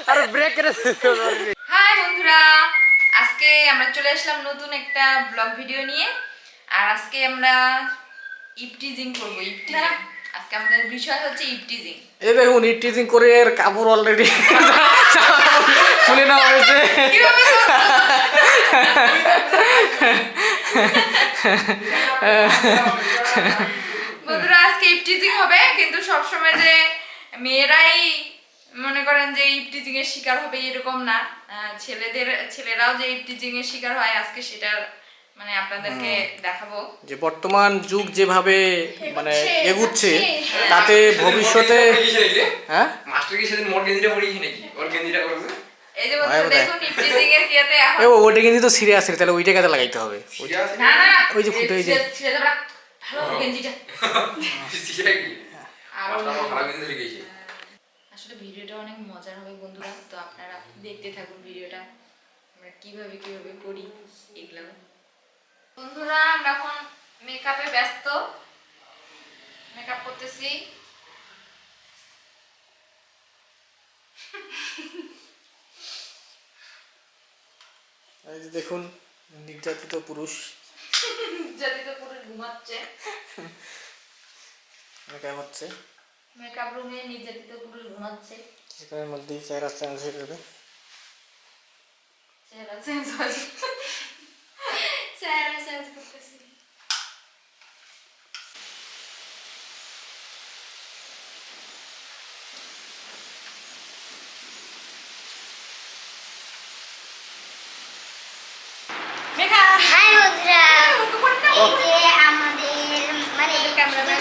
আরে ব্রেক করে হাই বন্ধুরা, আজকে আমরা চলে আসলাম নতুন একটা ব্লগ ভিডিও নিয়ে। আর আজকে আমরা ইপটিজিং করব। ইপটিজিং আজকে আমাদের বিষয় হচ্ছে ইপটিজিং। এই দেখুন ইপটিজিং করে এর কাপড় অলরেডি খুলে নেওয়া হয়েছে। কিভাবে বন্ধুরা আজকে ইপটিজিং হবে, কিন্তু সবসময় যে মেয়েরাই মনে করেন যে ইপটিজিং এর শিকার হবে এরকম না। ছেলেরাও যে ইপটিজিং এর শিকার হয় আজকে সেটা মানে আপনাদেরকে দেখাবো। যে বর্তমান যুগ যেভাবে মানে এগুচ্ছে তাতে ভবিষ্যতে হ্যাঁ মাস্টার কি সেদিন মোর গেঞ্জিটা পরিয়েছি নাকি ওর গেঞ্জিটা করবে এই যে বন্ধুরা দেখুন ইপটিজিং এর কিয়াতে এখন ওইটা কিন্তু তো সিরিয়াস তাহলে ওইটা কাজে লাগাইতে হবে। না না না ওই যে ফুটে ওই যে ছেড়ে দাও ভালো গেঞ্জিটা। সেটা কি মাস্টার আমার খারাপ গেঞ্জি ধরে গেছে। আসলে ভিডিওটা অনেক মজার হবে বন্ধুরা, তো আপনারা দেখতে থাকুন ভিডিওটা আমরা কিভাবে করি এগুলো। বন্ধুরা আমরা এখন মেকআপে ব্যস্ত, মেকআপ করতেছি। এই যে দেখুন নির্যাতিত পুরুষ ঘুমাচ্ছে, মেকআপ হচ্ছে, মেকআপ রুমে নির্যাতিত পুরুষ ঘুমাচ্ছে। সেটার মধ্যেই চেহারা চেঞ্জ হয়ে যাবে। চেহারা চেঞ্জ করতেছি। হাই বন্ধুরা, এই যে আমাদের মানে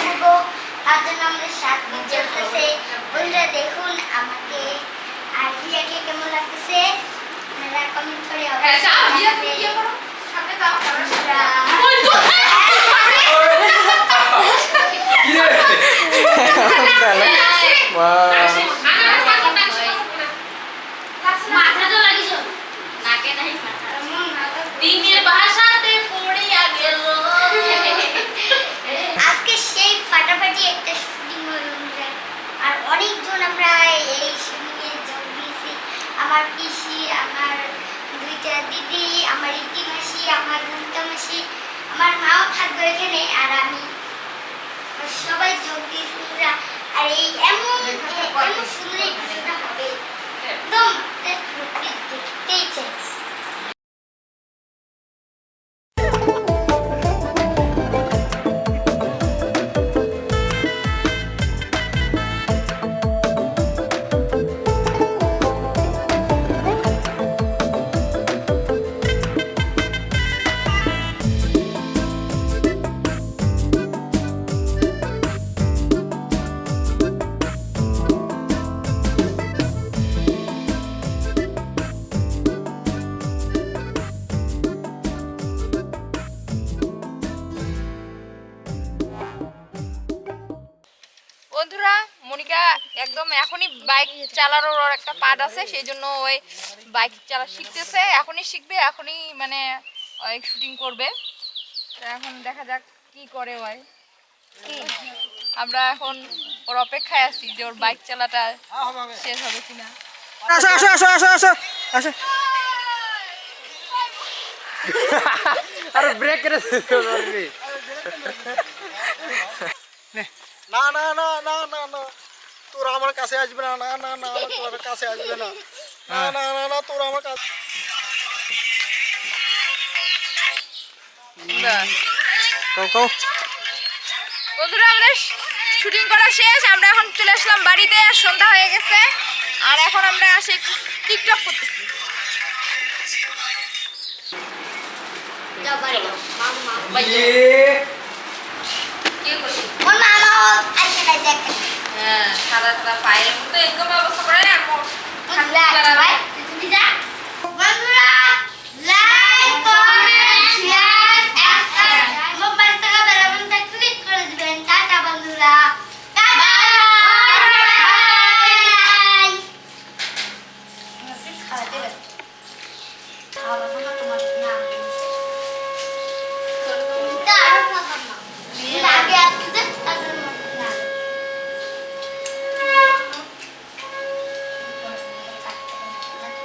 দেখবো তার জন্য আমাদের সাথে চলতেছে। বন্ধুরা দেখুন আমাকে আর রিয়াকে কেমন লাগতেছে আপনারা কমেন্ট করে মাথা তো লাগিস নাকে নাই মাথা দিনের ভাষাতে পড়িয়া গেল। আজকে সেই ফাটাফাটি একটা শুটিং হলো আর অনেকজন আমরা এই শুটিংয়ে যোগ দিয়েছি। আমার পিসি, আমার দুইটা দিদি, আমার ইতি মাসি, আমার ঘন্টা মাসি, আমার মাও থাকবে এখানে আর আমি, সবাই যোগ দিয়েছি বন্ধুরা। আর এই এমন সুন্দর ভিডিওটা হবে একদম দেখতেই চাই। বন্ধুরা মনিকা একদম এখনই বাইক চালানোর ওর একটা পার্ট আছে, সেই জন্য ওই বাইক চালা শিখতেছে, এখনই শিখবে, এখনই মানে ওই শুটিং করবে। তো এখন দেখা যাক কি করে ওই। আমরা এখন ওর অপেক্ষায় আছি যে ওর বাইক চালাটা শেষ হবে কিনা। আসো আসো আসো আসো আসো আসো আরে ব্রেক করে না না না না না না তোরা আমার কাছে আসবে না, না না না তোর কাছে আসবে না, না না না না তোরা আমার কাছে। বন্ধুরা আমাদের শুটিং করা শেষ, আমরা এখন চলে আসলাম বাড়িতে, আর সন্ধ্যা হয়ে গেছে। আর এখন আমরা আসে টিকটক করতেছি। হ্যাঁ সাদা সাদা পায়ের মতো এরকম অবস্থা করে